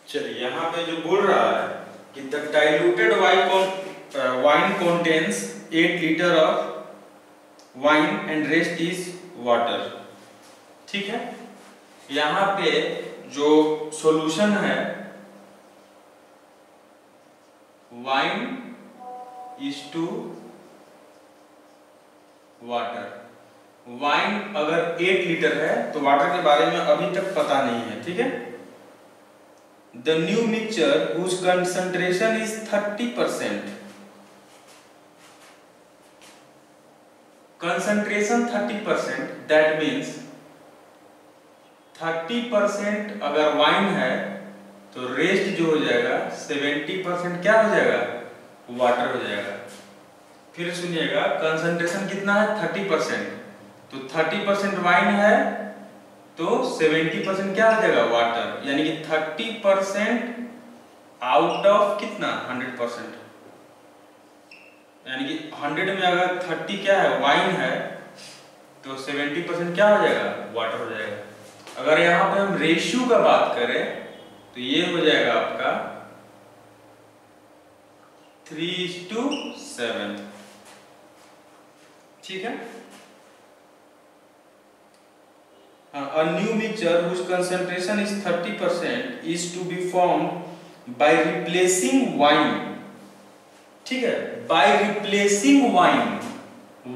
चलिए यहाँ पे जो बोल रहा है कि the diluted wine contains 8 litre of wine and rest is water. ठीक है, यहाँ पे जो सॉल्यूशन है wine is to water. Wine अगर 8 लीटर है तो वाटर के बारे में अभी तक पता नहीं है। ठीक है, the new mixture whose concentration is 30%, concentration 30%, that means 30% अगर वाइन है तो रेस्ट जो हो जाएगा 70% क्या हो जाएगा, वाटर हो जाएगा। फिर सुनिएगा, कंसंट्रेशन कितना है 30%, तो 30% वाइन है तो 70% क्या हो जाएगा, वाटर। यानी कि 30% आउट ऑफ कितना 100%, यानी कि 100 में अगर 30 क्या है वाइन है तो 70% क्या हो जाएगा, वाटर हो जाएगा। अगर यहाँ पे हम रेशियो का बात करें तो ये हो जाएगा आपका 3:7। ठीक है, a new mixture whose concentration is 30% is to be formed by replacing wine। ठीक है, by replacing wine,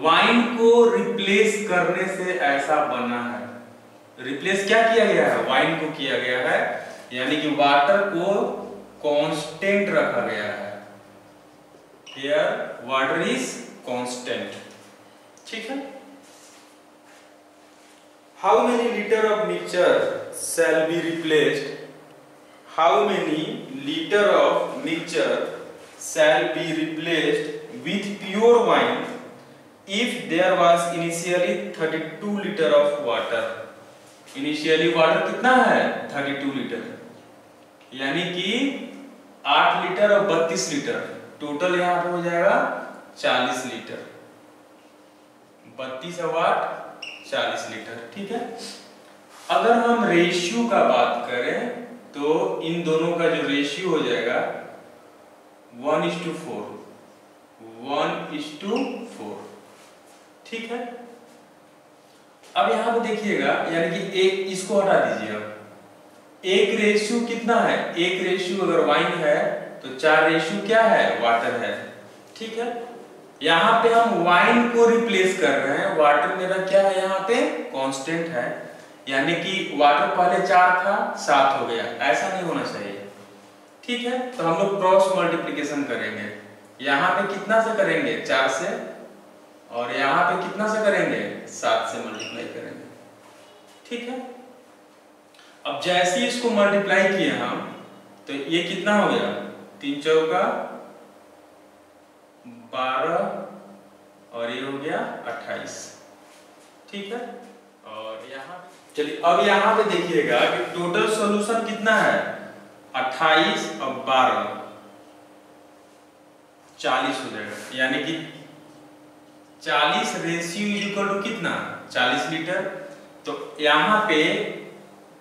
वाइन को रिप्लेस करने से ऐसा बना है। रिप्लेस क्या किया गया है, वाइन को किया गया है, यानी कि वाटर को कांस्टेंट रखा गया है। Here water is constant। ठीक है, how many liter of mixture shall be replaced, how many liter of mixture shall be replaced with pure wine if there was initially 32 liter of water। Initially water कितना है 32 litre, यानी कि 8 litre और 32 litre, total यहाँ पे हो जाएगा 40 litre. 32 और 8 40 लीटर। ठीक है, अगर हम रेशियो का बात करें तो इन दोनों का जो रेशियो हो जाएगा 1:4, 1:4। ठीक है, अब यहां पे देखिएगा, यानी कि एक इसको हटा दीजिए। अब एक रेशियो कितना है, एक रेशियो अगर वाइन है तो 4 रेशियो क्या है, वाटर है। ठीक है, यहाँ पे हम वाइन को रिप्लेस कर रहे हैं, वाटर मेरा क्या है यहाँ पे कांस्टेंट है, यानी कि वाटर पहले 4 था 7 हो गया, ऐसा नहीं होना चाहिए। ठीक है, तो हम लोग क्रॉस मल्टीप्लिकेशन करेंगे। यहाँ पे कितना से करेंगे, 4 से, और यहाँ पे कितना से करेंगे, 7 से मल्टीप्लाई करेंगे। ठीक है, अब जैसे ही इसको मल्टीप्लाई किए हम तो ये कितना हो गया, 3 चौका 12 और ये हो गया 28। ठीक है, और यहाँ चलिए अब यहाँ पे देखिएगा कि टोटल सॉल्यूशन कितना है, 28 और 12 40 हो जाएगा, यानी कि 40 रेशियो इज इक्वल टू कितना, 40 लीटर। तो यहाँ पे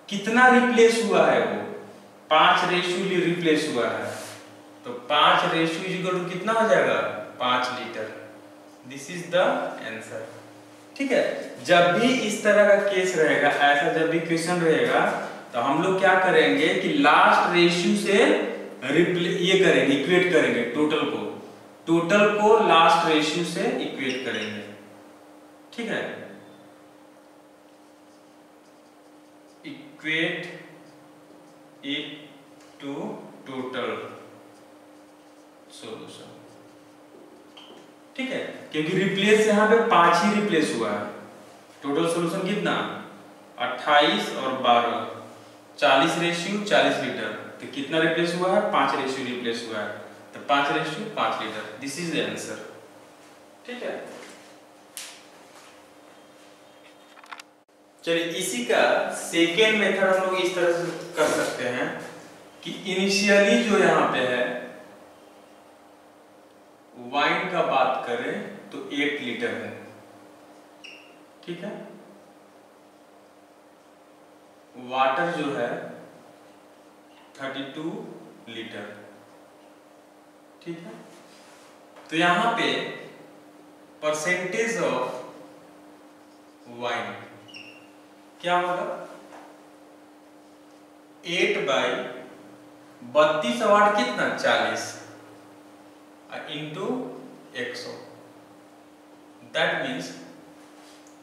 कितना रिप्लेस हुआ है, वो 5 रेशियो रिप्लेस हुआ है, तो 5 रेशियो इज इक्वल टू कितना हो जाएगा, 5 litre. This is the answer. ठीक है, जब भी इस तरह का केस रहेगा, ऐसा जब भी क्वेश्चन रहेगा तो हम लोग क्या करेंगे कि लास्ट रेशियो से ये करेंगे, इक्वेट करेंगे टोटल को लास्ट रेशियो से इक्वेट करेंगे। ठीक है, equate it to total solution. ठीक है, क्योंकि रिप्लेस यहाँ पे 5 ही रिप्लेस हुआ है। टोटल सॉल्यूशन कितना, 28 और 12 40 रेशियो 40 लीटर, तो कितना रिप्लेस हुआ है, 5 रेशियो रिप्लेस हुआ है, तो 5 ratio 5 litre. This is the answer. ठीक है, चलिए इसी का सेकेंड मेथड हम लोग इस तरह से कर सकते हैं कि इनिशियली जो यहाँ पे है वाइन का बात करें तो 8 लीटर है। ठीक है, वाटर जो है 32 लीटर। ठीक है, तो यहां पे परसेंटेज ऑफ वाइन क्या होगा, 8/32 कितना 40 इंटू 100, दैट मीन्स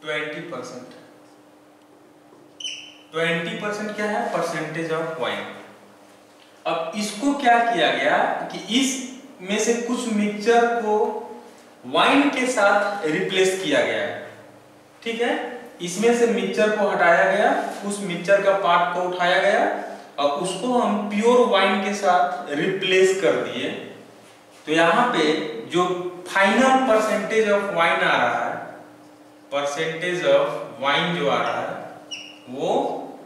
20%। 20% क्या है, परसेंटेज ऑफ वाइन। अब इसको क्या किया गया कि इस में से कुछ मिक्सचर को वाइन के साथ रिप्लेस किया गया है। ठीक है, इसमें से मिक्सचर को हटाया गया, उस मिक्सचर का पार्ट को उठाया गया और उसको हम प्योर वाइन के साथ रिप्लेस कर दिए। तो यहाँ पे जो फाइनल परसेंटेज ऑफ वाइन आ रहा है, परसेंटेज ऑफ वाइन जो आ रहा है वो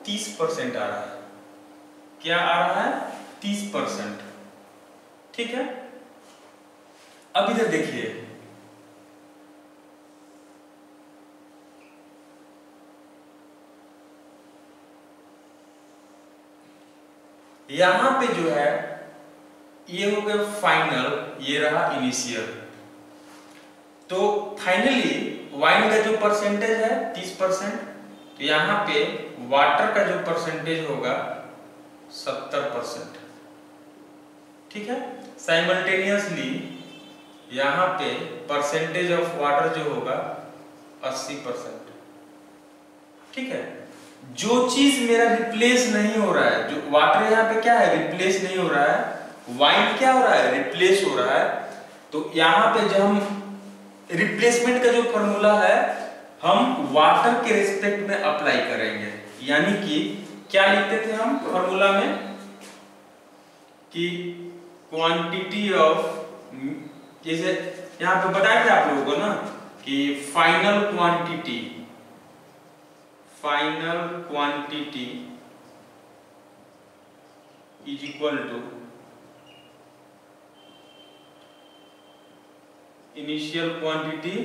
30% आ रहा है। क्या आ रहा है, 30%। ठीक है, अब इधर देखिए, यहां पे जो है ये हो गया फाइनल, ये रहा इनिशियल। तो फाइनली वाइन का जो परसेंटेज है 30%, तो यहां पे वाटर का जो परसेंटेज होगा 70%। ठीक है, साइमल्टेनियसली यहां पे परसेंटेज ऑफ वाटर जो होगा 80%। ठीक है, जो चीज मेरा रिप्लेस नहीं हो रहा है, जो वाटर यहाँ पे क्या है, रिप्लेस नहीं हो रहा है, वाइन क्या हो रहा है, रिप्लेस हो रहा है। तो यहाँ पे जब हम रिप्लेसमेंट का जो फॉर्मूला है हम वाटर के रेस्पेक्ट में अप्लाई करेंगे। यानी कि क्या लिखते थे हम फॉर्मूला में कि क्वांटिटी ऑफ, जैसे यहाँ पे बताए थे आप लोगों को ना कि final quantity is equal to initial quantity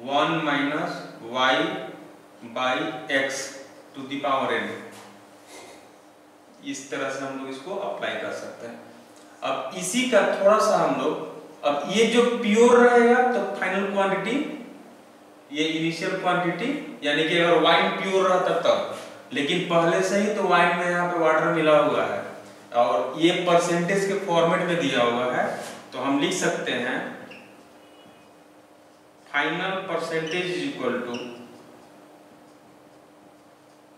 1 minus y by x to the power n। इस तरह से हम लोग इसको अप्लाई कर सकते हैं। अब इसी का थोड़ा सा हम लोग, अब ये जो प्योर रहेगा तो फाइनल क्वांटिटी, ये इनिशियल क्वांटिटी, यानी कि अगर वाइन प्योर रहता तब, लेकिन पहले से ही तो वाइन में यहाँ पे वाटर मिला हुआ है और ये परसेंटेज के फॉर्मेट में दिया हुआ है, तो हम लिख सकते हैं final percentage is equal to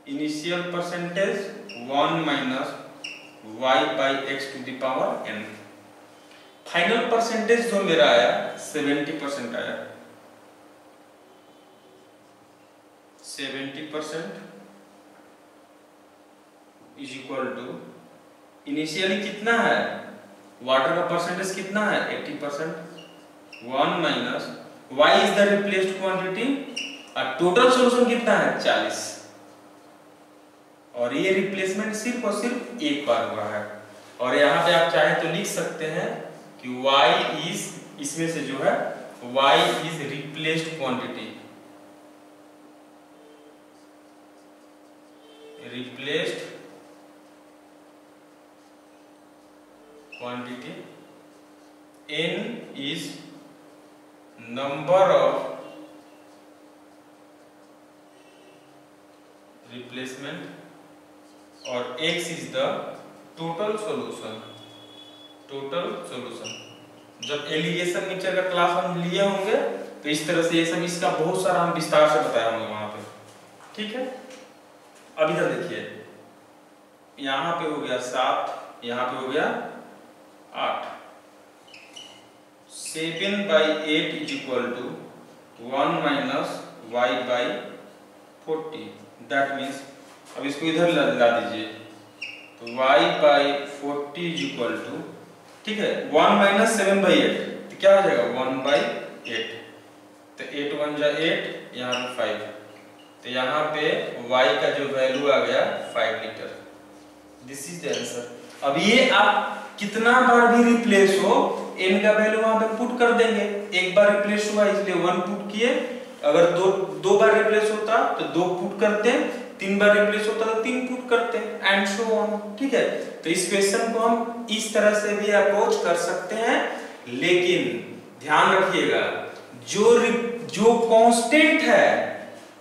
initial percentage 1 minus y by x to the power n। Final percentage जो मेरा आया 70% आया, 70% इज इक्वल टू इनिशियली कितना है, वाटर का परसेंटेज कितना है 80%, 1 minus y is the replaced quantity और टोटल सॉल्यूशन कितना है 40, और ये रिप्लेसमेंट सिर्फ और सिर्फ एक बार हुआ है। और यहाँ पे आप चाहे तो लिख सकते हैं कि y इज, इसमें से जो है y is replaced quantity, replaced quantity, n is number of replacement और x is the total solution. Total solution, जब एलिगेशन मिक्सचर का क्लास हम लिए होंगे तो इस तरह से ये सब, इसका बहुत सारा हम विस्तार से बताए होंगे वहां पे। ठीक है, अब इधर देखिए, यहाँ पे हो गया 7, यहाँ पे हो गया 8। 7/8 is equal to 1 minus y by 40, that means, अब इसको इधर ला दीजिए तो y by 40 is equal to, ठीक है, 1 माइनस 7/8 तो क्या हो जाएगा 1/8, तो 8 1 जा 8, यहाँ पे 5, तो यहाँ पे y का जो वैल्यू आ गया 5 litre. This is the answer. अब ये आप कितना बार भी रिप्लेस हो n का वैल्यू वहां पे पुट कर देंगे। एक बार रिप्लेस हुआ इसलिए 1 पुट किए, अगर दो बार रिप्लेस होता तो 2 पुट करते, 3 बार रिप्लेस होता है तो 3 पुट करते हैं एंड सो ऑन। ठीक है, तो इस क्वेश्चन को हम इस तरह से भी अप्रोच कर सकते हैं, लेकिन ध्यान रखिएगा जो कांस्टेंट है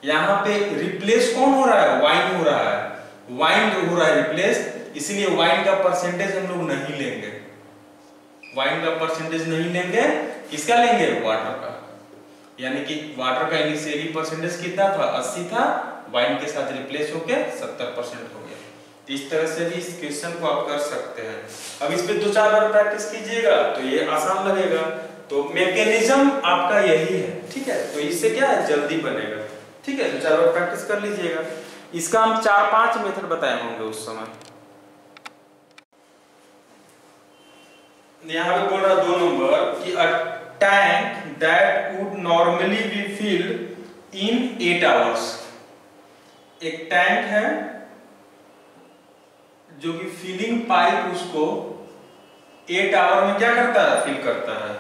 यहाँ पे रिप्लेस कौन हो रहा है, वाइन हो रहा है, वाइन हो रहा है रिप्लेस, इसलिए वाइन का परसेंटेज हम लोग नहीं लेंगे, वाइन का परसेंटेज नहीं लेंगे, किसका लेंगे, वाटर का। यानी कि वाटर का इनिशियली परसेंटेज कितना था, 80 था, वाइन के साथ रिप्लेस होके 70% हो गया। इस तरह से भी इस क्वेश्चन को आप कर सकते हैं। अब इस पे 2-4 बार प्रैक्टिस कीजिएगा तो ये आसान लगेगा। तो मैकेनिज्म आपका यही है, ठीक है, तो इससे क्या है, जल्दी बनेगा। ठीक है, 2-4 बार प्रैक्टिस कर लीजिएगा। इसका हम 4-5 मेथड बताए होंगे उस समय। यहाँ पे बोल रहा 2 नंबर कि a tank that would normally be filled in 8 hours. एक टैंक है जो कि फिलिंग पाइप उसको 8 आवर में क्या करता है, फिल करता है।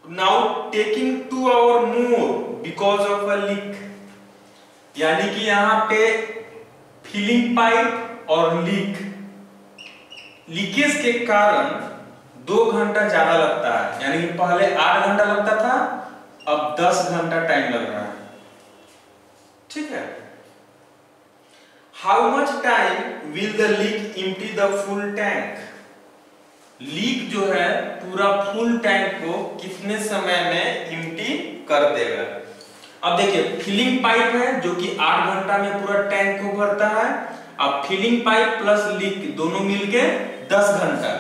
Now taking 2 hour more because of a leak, यानी कि यहाँ पे फिलिंग पाइप और लीकेज के कारण 2 घंटा ज्यादा लगता है, यानी कि पहले 8 घंटा लगता था, अब 10 घंटा टाइम लग रहा है। ठीक है, how much time will the leak empty the full tank. Leak जो है पूरा फुल टैंक को कितने समय में एम्प्टी कर देगा। अब देखिए फिलिंग पाइप है जो कि 8 घंटा में पूरा टैंक को भरता है। अब फिलिंग पाइप प्लस लीक दोनों मिलके 10 घंटा,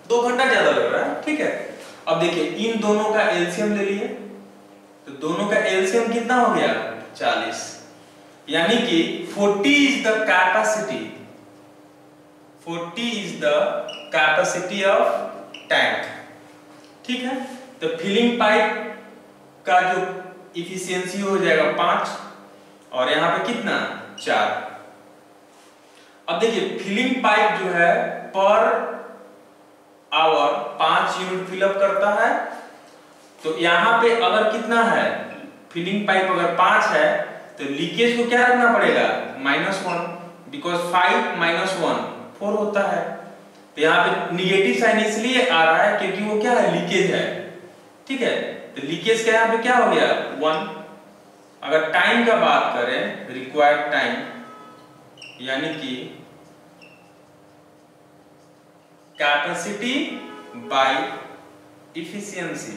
2 घंटा ज्यादा लग रहा है। ठीक है, अब देखिए इन दोनों का एलसीएम ले लिए, तो दोनों का एलसीएम कितना हो गया, 40, यानी कि 40 is the capacity, 40 is the capacity of tank. ठीक है, तो फिलिंग पाइप का जो इफिशियंसी हो जाएगा 5 और यहाँ पे कितना 4। अब देखिए फिलिंग पाइप जो है पर आवर 5 यूनिट फिलअप करता है, तो यहाँ पे अगर कितना है, फिलिंग पाइप अगर 5 है तो लीकेज को क्या रखना पड़ेगा, -1, बिकॉज 5 - 1 4 होता है। तो यहाँ पे निगेटिव साइन इसलिए आ रहा है क्योंकि वो क्या है, लीकेज है। ठीक है, तो लीकेज का यहाँ पे क्या हो गया 1। अगर टाइम का बात करें, रिक्वायर्ड टाइम, यानी कि कैपेसिटी बाय इफिशियंसी,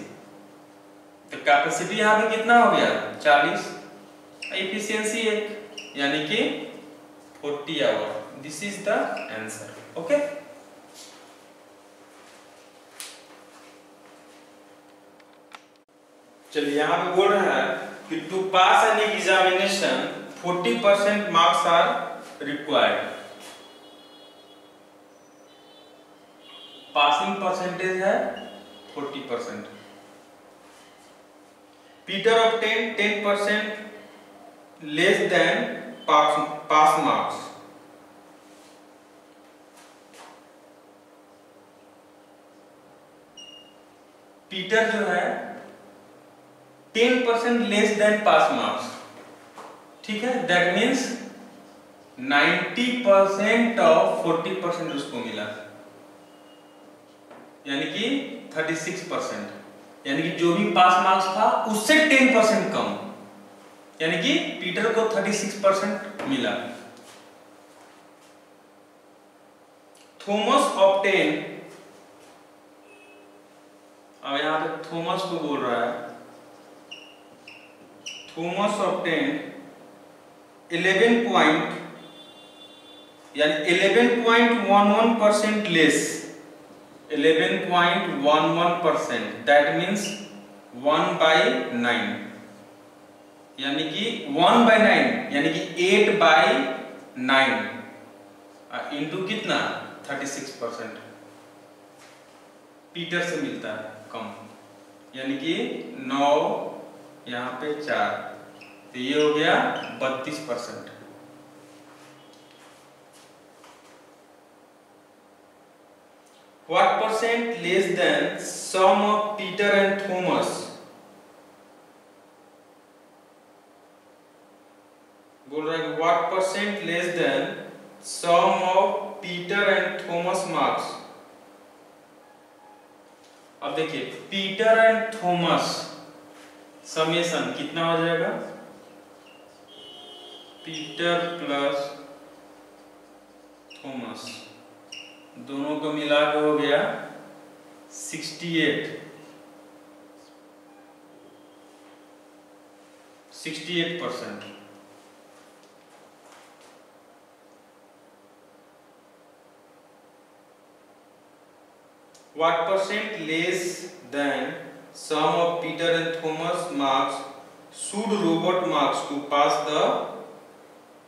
तो कैपेसिटी यहाँ पे कितना हो गया 40, इफिशियंसी 1, यानी कि 40 hour. This is the answer. Okay, चलिए यहाँ पे बोल रहा है कि to pass an examination 40% marks are required. Passing percentage है 40%। Peter obtained 10% less than pass marks. Peter जो है 10% लेस देन पास मार्क्स। ठीक है, दैट मीन्स 90% ऑफ 40% उसको मिला, यानी कि 36%, यानी कि जो भी पास मार्क्स था उससे 10% कम, यानी कि पीटर को 36% मिला। थॉमस ऑब्टेन, अब यहां पे थॉमस को बोल रहा है, Thomas obtain 11.11% less, 11.11%, that means 1/9, यानी कि 1/9 यानी कि 8/9 इंटू कितना 36%। पीटर से मिलता है कम, यानी कि 9 यहाँ पे 4, तो ये हो गया 32%। What percent less than sum of Peter and Thomas? बोल रहा है कि थॉमस मार्क्स। अब देखिए पीटर एंड थॉमस समेशन कितना हो जाएगा, पीटर प्लस थॉमस दोनों को मिला के हो गया 68%। What percent less than sum of Peter and Thomas marks should Robert marks to pass the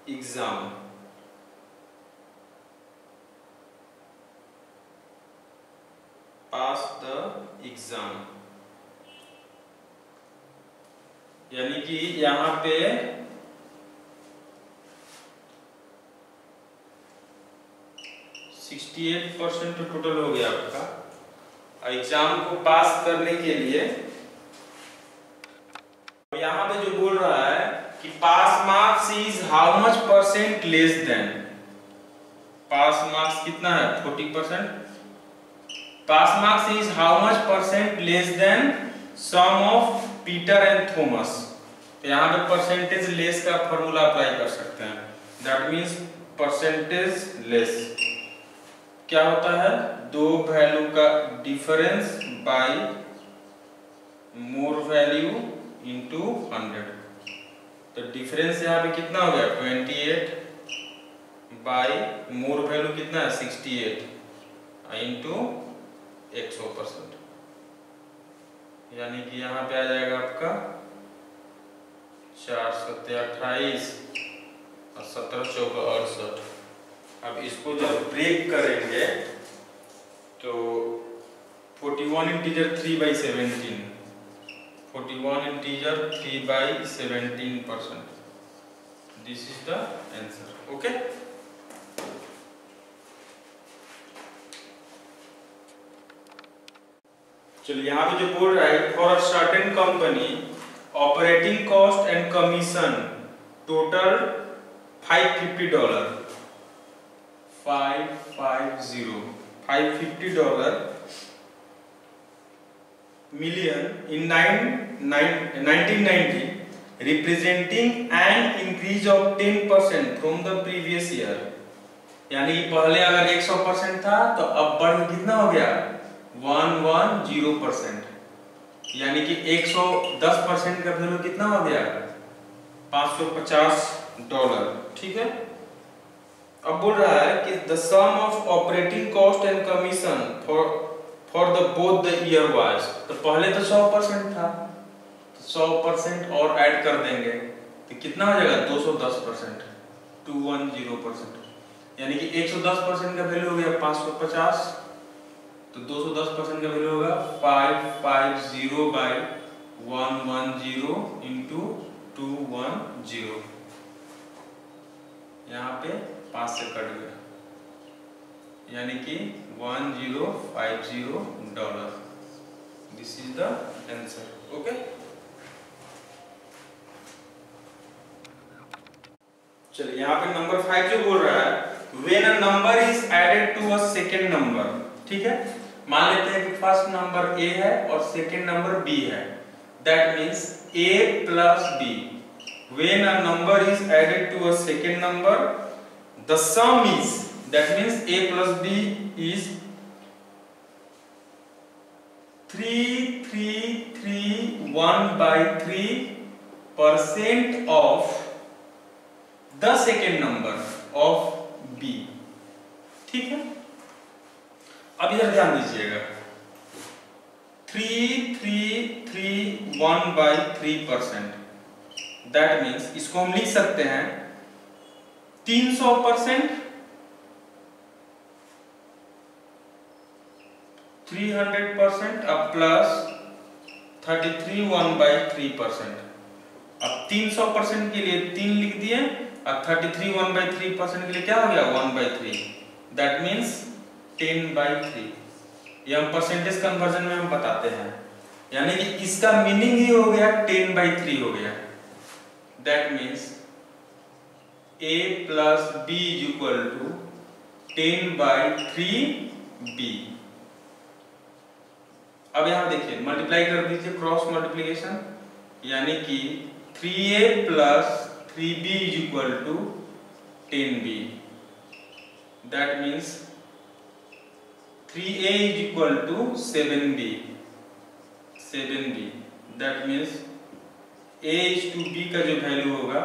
exam? Pass the exam यानी कि यहाँ पे 68% टोटल हो गया आपका। एग्जाम को पास करने के लिए यहाँ पे जो बोल रहा है कि pass marks is how much percent less than, pass marks कितना है 40%, pass marks is how much percent less than sum of Peter and Thomas. तो यहाँ पे परसेंटेज लेस का फॉर्मूला अप्लाई कर सकते हैं, दैट मींस परसेंटेज लेस क्या होता है, दो वैल्यू का difference bye more value into 100। तो डिफरेंस यहाँ पे कितना हो गया 28 बाय मोर वैल्यू कितना है 68 इनटू 100%, यानी कि यहाँ पे आ जाएगा आपका 4 7 28 और 17 4 68। अब इसको जब ब्रेक करेंगे तो 41 integer 3/17, 41 integer 3/17%, this is the answer. Okay, चलिए यहाँ पे जो बोल रहा है for a certain company operating cost and commission total $550 million in 1990, representing an increase of 10% from the previous year। यानी पहले अगर 100% था तो अब बढ़ कितना हो गया 110%, यानी कि 110% का वैल्यू कितना हो गया $550। ठीक है, अब बोल रहा है कि the sum of operating cost and commission for the both the year wise. तो पहले तो 100% था, तो 100% और ऐड कर देंगे तो कितना हो जाएगा 210%, 210%, यानी कि 110% का वैल्यू हो गया 550, तो 210% का वैल्यू होगा 550/110 इंटू 210, यहाँ पे 5 से कट गया, यानी कि $1050। This is the answer. Okay, चलिए यहाँ पे नंबर 5 जो बोल रहा है when a number is added to a second number. ठीक है, मान लेते हैं कि फर्स्ट नंबर a है और सेकंड नंबर b है, that means a plus b। When a number is added to a second number, the sum is, that means a plus b is 3331/3% of the second number of b। ठीक है, अब इधर ध्यान दीजिएगा 3331/3%, that means इसको हम लिख सकते हैं 300%, 300% अब प्लस 33/1/3%। अब 300% के लिए 3 लिख दिए, अब 33/1/3% के लिए क्या हो गया 1/3, दैट मीन्स 10/3। ये हम परसेंटेज कन्वर्जन में हम बताते हैं, यानी कि इसका मीनिंग ही हो गया 10/3 हो गया। That means a plus b is equal to 10/3b। अब यहां देखिए मल्टीप्लाई कर दीजिए, क्रॉस मल्टीप्लिकेशन, यानी कि 3a plus 3b is equal to 10b। That means 3a is equal to 7b। That means a is to b का जो value होगा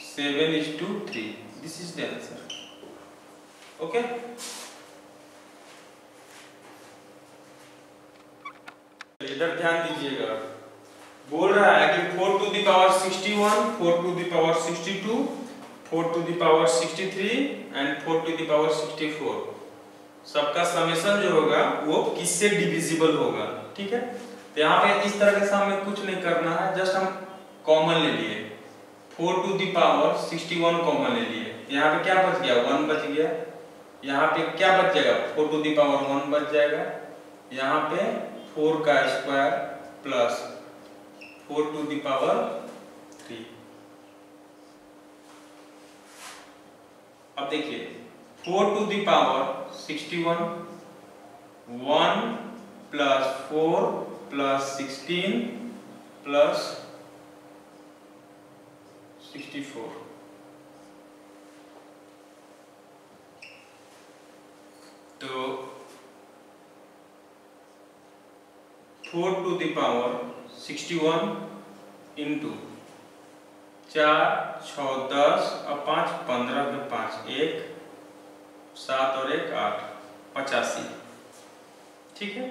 7:3। This is the answer. Okay, इधर ध्यान दीजिएगा, बोल रहा है कि 4 to the power 61, 4 to the power 62, 4 to the power 63 and 4 to the power 64 सबका समेशन जो होगा वो किससे डिविजिबल होगा। ठीक है, तो यहाँ पे इस तरह के सम में कुछ नहीं करना है, जस्ट हम कॉमन ले लिए, 4 टू द पावर 61 कॉमन ले लिए। यहाँ पे क्या बच गया, 1 बच गया। यहाँ पे क्या बच जाएगा, 4 टू द पावर 1 बच जाएगा। यहाँ पे 4 का square plus 4 to the power 3। अब देखिए 4 to the power 61, 1 plus 4 plus 16 plus 64। तो 4 टू द पावर 61 इंटू 4 6 10 और 5 15 में 5 1 7 और 1 8 85। ठीक है,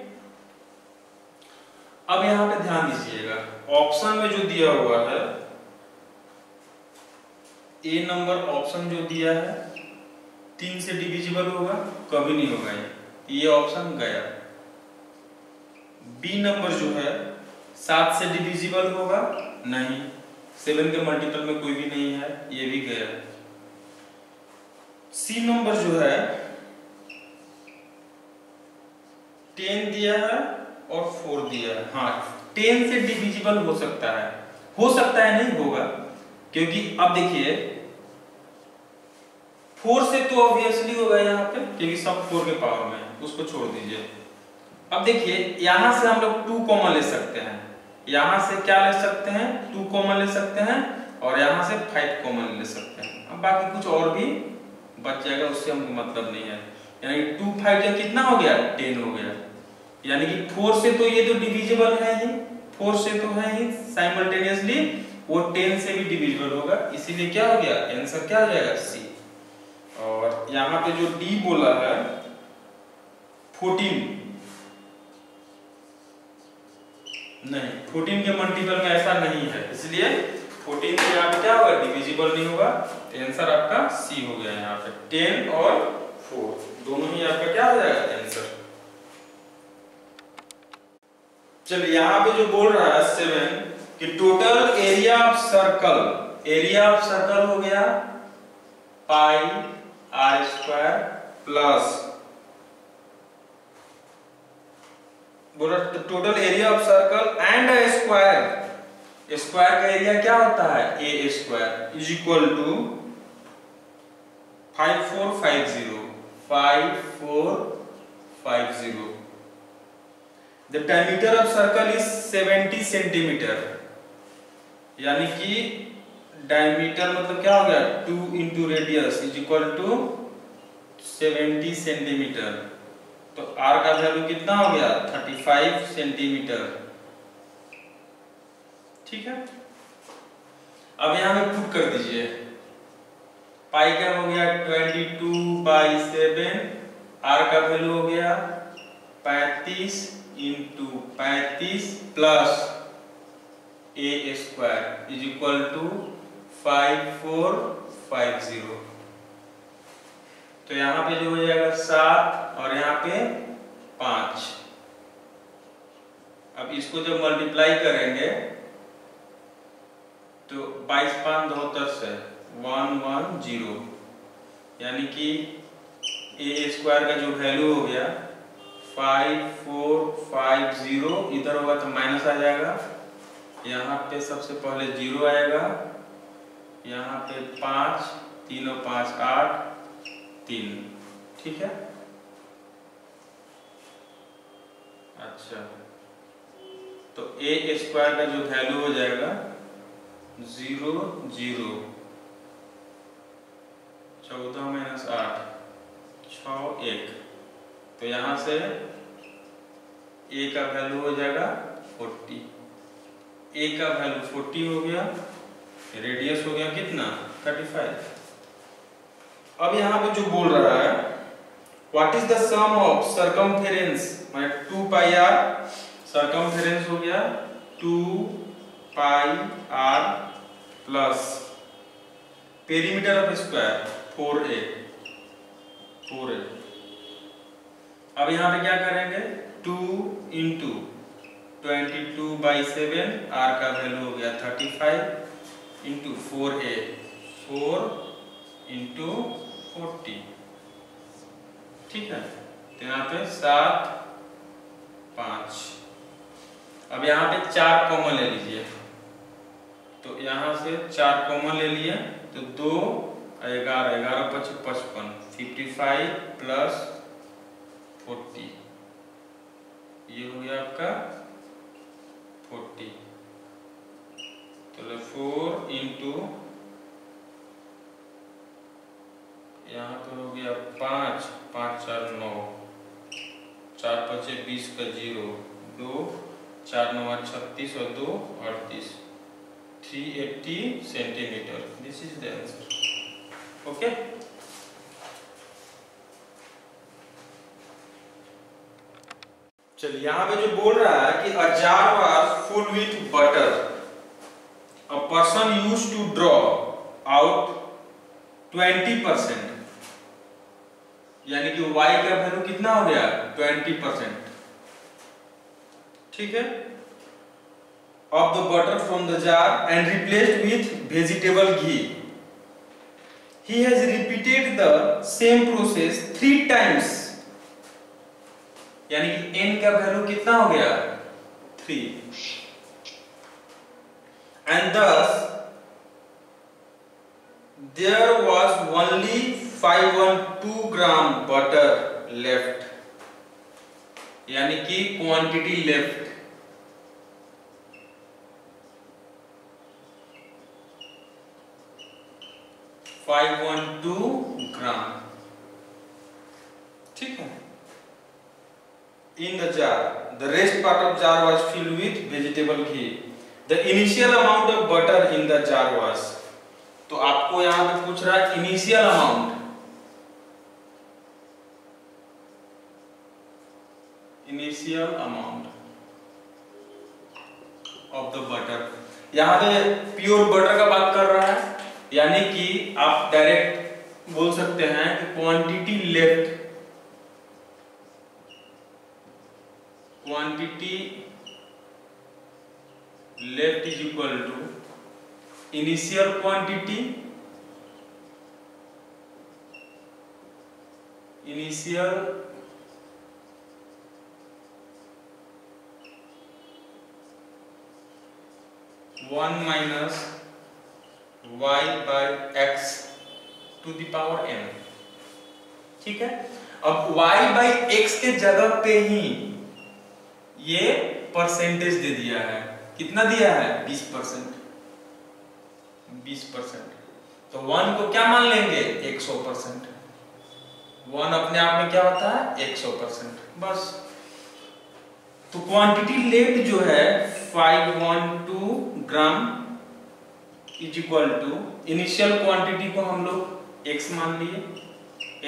अब यहां पे ध्यान दीजिएगा, ऑप्शन में जो दिया हुआ है ए नंबर ऑप्शन जो दिया है 3 से डिविजिबल होगा, कभी नहीं होगा, ये ऑप्शन गया। बी नंबर जो है 7 से डिविजिबल होगा, नहीं, 7 के मल्टीपल में कोई भी नहीं है, ये भी गया। सी नंबर जो है 10 दिया है और 4 दिया है। हाँ, 10 से डिविजिबल हो सकता है नहीं होगा, क्योंकि अब देखिए 4 से तो ऑब्वियसली होगा यहाँ पे, क्योंकि सब 4 के पावर में है, उसको छोड़ दीजिए। अब देखिए यहां से हम लोग 2 कॉमन ले सकते हैं, यहां से क्या ले सकते हैं, 2 कॉमन ले सकते हैं, और यहां से 5 कॉमन ले सकते हैं। अब बाकी कुछ और भी बच जाएगा, उससे हमको मतलब नहीं है। यानी कि 2 5 जो कितना हो गया, 10 हो गया। यानी कि 4 से तो ये तो डिविजिबल है ही, 4 से तो है ही साइमल्टेनियसली, वो 10 से भी डिविजिबल होगा, इसीलिए क्या हो गया, आंसर क्या हो जाएगा, सी। और यहाँ पे जो डी बोला है 14, नहीं, 14 के मल्टीपल में ऐसा नहीं है, इसलिए 14 से यहाँ पे क्या होगा, डिविजिबल नहीं होगा, तो आंसर आपका सी हो गया। यहाँ पे 10 और 4 दोनों ही आपका क्या हो जाएगा, आंसर। चलिए यहाँ पे जो बोल रहा है 7 कि टोटल एरिया ऑफ सर्कल हो गया पाई आर स्क्वायर प्लस, बोला total area of circle and square का एरिया क्या होता है, a square is equal to 5450। The diameter of circle is 70 centimetre, यानी कि डायमीटर मतलब क्या हो गया, 2 into radius is equal to 70 centimetre. तो r का वैल्यू कितना हो गया, 35 सेंटीमीटर। ठीक है, अब यहां में पुट कर दीजिए, पाई क्या हो गया 22/7, r का वैल्यू हो गया 35 into 35 plus a square is equal to 5450। तो यहाँ पे जो हो जाएगा 7 और यहाँ पे 5। अब इसको जब मल्टीप्लाई करेंगे तो 22 5 72 से 110, यानी कि ए स्क्वायर का जो वैल्यू हो गया 5450, इधर होगा तो माइनस आ जाएगा, यहाँ पे सबसे पहले 0 आएगा, यहाँ पे 5 3 और 5 8 3, ठीक है। अच्छा, तो ए स्क्वायर का जो वैल्यू हो जाएगा 0 0, 14 माइनस 8 6 1, तो यहां से ए का वैल्यू हो जाएगा 40। ए का वैल्यू 40 हो गया, रेडियस हो गया कितना 35। अब यहां पे जो बोल रहा है what is the sum of circumference, माने 2 पाई आर, सरकमफेरेंस हो गया 2 pi r plus perimeter of square 4a 4a। अब यहां पे क्या करेंगे 2 इंटू 22/7, आर का वैल्यू हो गया 35 इंटू 4a 4 इंटू 40, ठीक है। तो यहाँ पे 7 5। अब यहाँ पे 4 कॉमन ले लीजिए, तो यहाँ से 4 कॉमन ले लिए तो 2 11 11 5 55, 55 प्लस 40, ये हो गया आपका 40। तो 4 इंटू यहाँ पे हो गया 5 5 4 9, 4 5 20 का 0, 2 4 9 36 और 2 38, 380 centimetre. This is the answer. Okay, चलिए यहाँ पे जो बोल रहा है कि a jar was full with butter, a person used to draw out 20%, यानी कि y का वैल्यू कितना हो गया 20%, ठीक है, of the butter from the jar and replaced with vegetable ghee. He has repeated the same process 3 times, यानी कि n का वैल्यू कितना हो गया 3, and thus there was only 512 gram butter left, यानी कि क्वांटिटी लेफ्ट 512 ग्राम, ठीक है। In the jar, the rest part of jar was filled with vegetable ghee. The initial amount of butter in the jar was, तो आपको यहां पे पूछ रहा है initial amount, initial amount of the butter. यहां पे प्योर बटर का बात कर रहा है, यानी कि आप डायरेक्ट बोल सकते हैं कि quantity left, quantity left is equal to initial quantity, initial one minus y by x to the power n, ठीक है। अब y बाय x के जगह पे ही ये परसेंटेज दे दिया है, कितना दिया है 20%, 20%, तो 1 को क्या मान लेंगे 100%, 1 अपने आप में क्या होता है 100%, बस। तो क्वांटिटी लेफ्ट जो है 512 gram is equal to initial quantity को हम लोग x मान लिए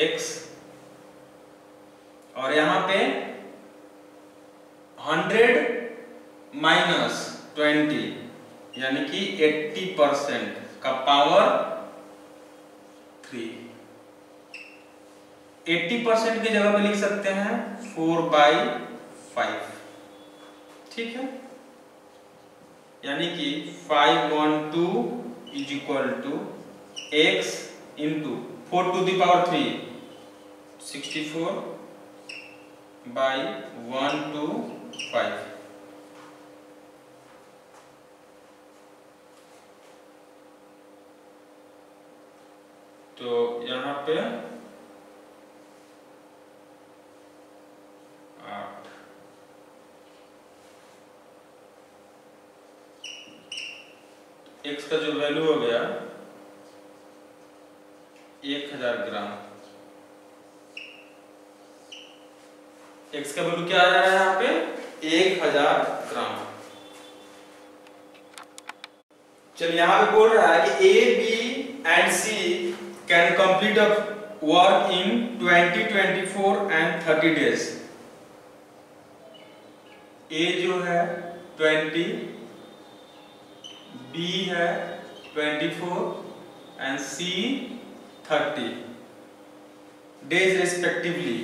x, और यहां पे 100 माइनस 20 यानी कि 80% का पावर 3, 80% की जगह पे लिख सकते हैं 4/5, ठीक है, यानी कि 512 is equal to x into 4 to the power 3 64 by 125, तो यहाँ पे 8। एक्स का जो वैल्यू हो गया 1000 ग्राम। एक्स का वैल्यू क्या आ रहा है यहाँ पे 1000 ग्राम। चलिए यहाँ पे बोल रहा है कि A B and C can complete a work in 20, 24 and 30 days. A जो है 20, बी है 24 एंड सी 30 डेज रिस्पेक्टिवली।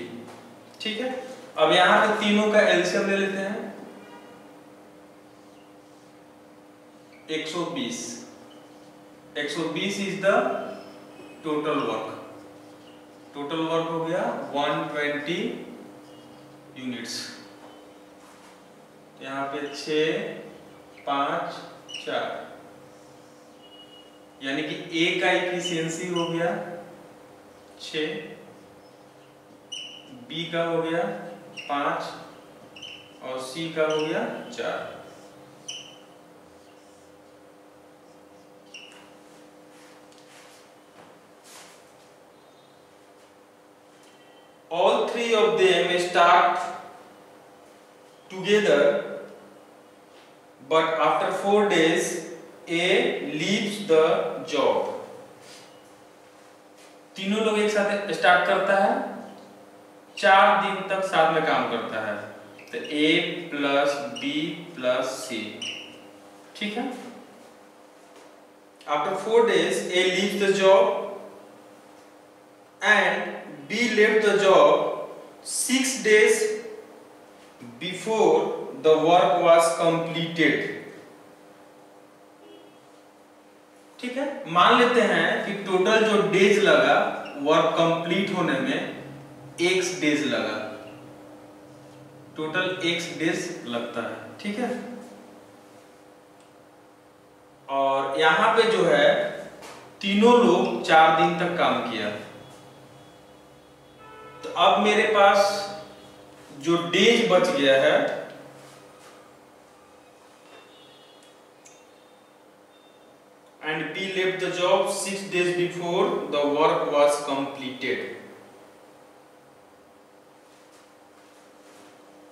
ठीक है, अब यहां पे तीनों का एलसीएम ले लेते हैं। 120 is the total work. Total work हो गया 120 यूनिट्स। यहाँ पे 6, 5, 4 यानी कि ए का एफिशिएंसी हो गया 6, बी का हो गया 5 और सी का हो गया 4। All three of them start together, but after 4 days, A leaves the job. तीनों लोग एक साथ स्टार्ट करता है, 4 दिन तक साथ में काम करता है, तो A plus B plus C। ठीक है, after 4 days, A leaves the job and B left the job 6 days before the work was completed। ठीक है, मान लेते हैं कि टोटल जो डेज लगा वर्क कंप्लीट होने में x डेज लगा, टोटल x डेज लगता है। ठीक है, और यहां पे जो है तीनों लोग 4 दिन तक काम किया, तो अब मेरे पास जो डेज बच गया है and B left the job 6 days before the work was completed।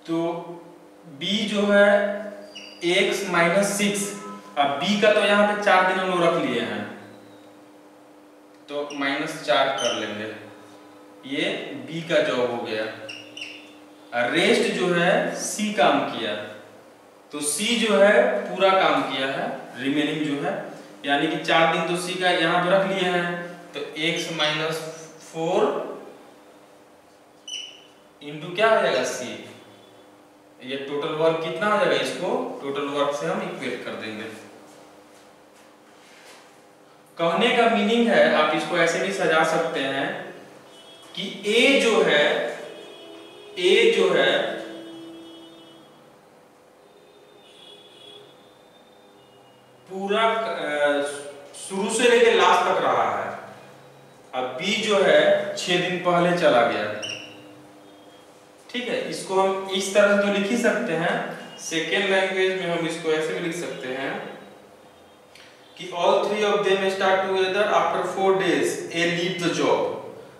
तो B जो है x माइनस 6, अब B का तो यहाँ पे 4 दिन हम लोग रख लिए हैं, तो -4 कर लेंगे, ये B का जॉब हो गया। रेस्ट जो है C काम किया, तो C जो है पूरा काम किया है, रिमेनिंग जो है यानी कि 4 दिन तो C का यहाँ पे रख लिए हैं, तो x माइनस 4 इंटू क्या हो जाएगा C, ये टोटल वर्क कितना हो जाएगा, इसको टोटल वर्क से हम इक्वेट कर देंगे। कहने का मीनिंग है, आप इसको ऐसे भी सजा सकते हैं कि A जो है पूरा शुरू से लेकर लास्ट तक रहा है, अब B जो है 6 दिन पहले चला गया। ठीक है, इसको हम इस तरह से तो लिख ही सकते हैं, सेकेंड लैंग्वेज में हम इसको ऐसे भी लिख सकते हैं कि all three of them start together after 4 days A leave the job।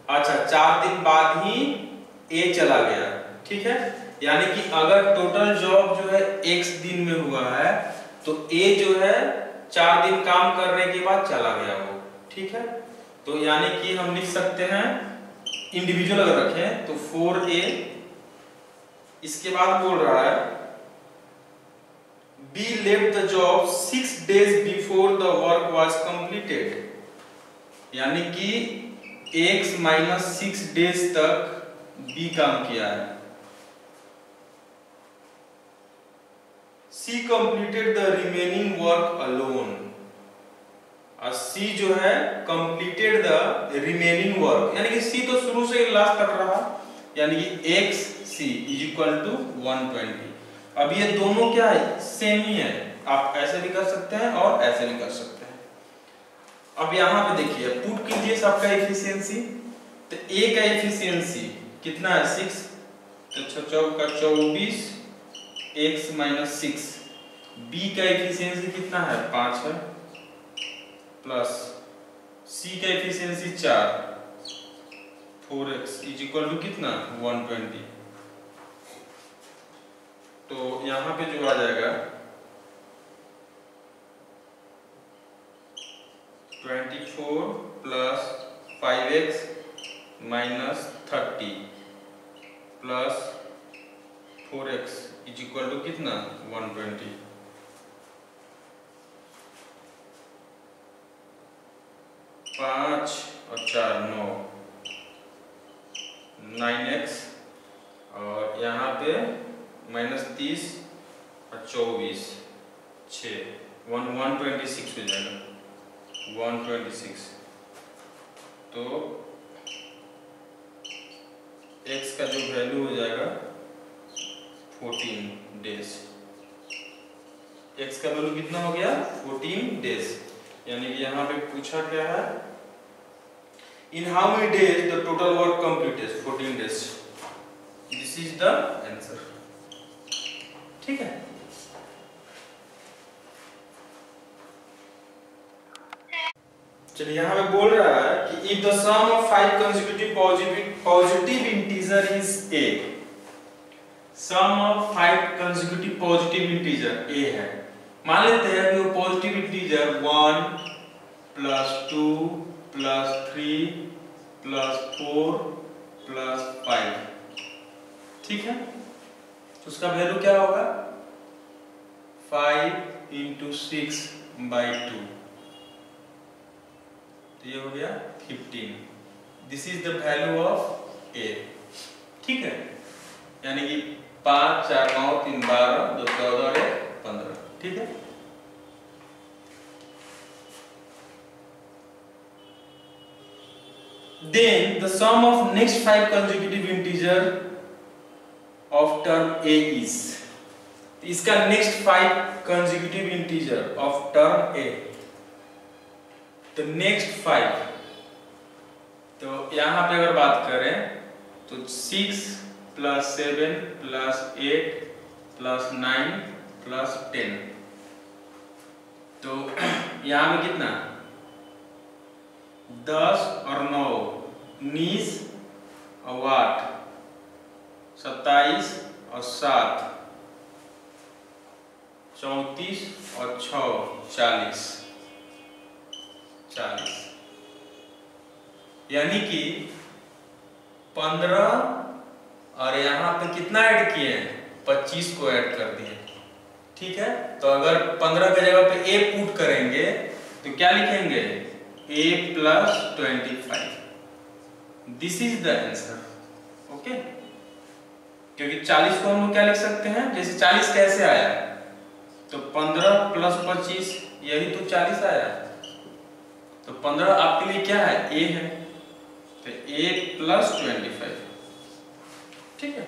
अच्छा, 4 दिन बाद ही A चला गया। ठीक है, यानी कि अगर टोटल जॉब जो है x दिन में हुआ है, तो A जो है 4 दिन काम करने के बाद चला गया वो। ठीक है, तो यानी कि हम लिख सकते हैं इंडिविजुअल अगर रखें तो 4A, इसके बाद बोल रहा है B left the job 6 days before the work was completed, यानी कि x माइनस 6 डेज तक B काम किया है। C completed the remaining work alone, और C जो है completed the remaining work, यानी कि C तो शुरू से लास्ट तक रहा, यानी कि XC is equal to 120। अब ये दोनों क्या है, सेम ही है, आप ऐसे भी कर सकते हैं और ऐसे भी कर सकते हैं। अब यहाँ पे देखिए, पुट कीजिए सबका एफिशिएंसी, तो A का एफिशिएंसी कितना है 6, तो 6 चौका 24 x माइनस 6, b का एफिशिएंसी कितना है 5 है, प्लस c का efficiency 4, 4x is equal to कितना 120। तो यहाँ पे जो आ जाएगा 24 plus 5x minus 30 plus 4x is equal to कितना 120। पाँच और 4 9, 9x और यहाँ पे माइनस 30 और 24 6 126 हो जाएगा 126। तो x का जो वैल्यू हो जाएगा 14 डेज। x का वैल्यू कितना हो गया 14 डेज। यानी कि यहाँ पे पूछा क्या है, in how many days the total work completed 14 days. This is the answer. ठीक है, चलिए यहाँ पे बोल रहा है कि if the sum of 5 consecutive positive integer is a, sum of 5 consecutive positive integer a है। मान लेते हैं कि वो positive integer 1 plus 2 plus 3 plus 4 plus 5, ठीक है। तो उसका वैल्यू क्या होगा 5 इंटू 6 बाई 2, तो ये हो गया 15। This is the value of a। ठीक है, यानी कि 5 4 9 3 12 2 14 और 1 15। ठीक है, then the sum of next 5 consecutive integer of term a is, इसका next 5 consecutive integer of term a, तो next 5, तो यहां पे अगर बात करें तो 6 प्लस 7 प्लस 8 प्लस 9 प्लस 10, तो यहां पे कितना 10 और 9 19 और 8 27 और 7 34 और 6 40। यानी कि 15 और यहाँ पे कितना ऐड किए हैं 25 को ऐड कर दिए। ठीक है, तो अगर 15 की जगह पे a पुट करेंगे तो क्या लिखेंगे a plus 25। This is the answer. Okay, क्योंकि 40 को हम लोग क्या लिख सकते हैं, जैसे 40 कैसे आया, तो 15 प्लस 25 यही तो 40 आया, तो 15 आपके लिए क्या है a है, तो a प्लस 25। ठीक है।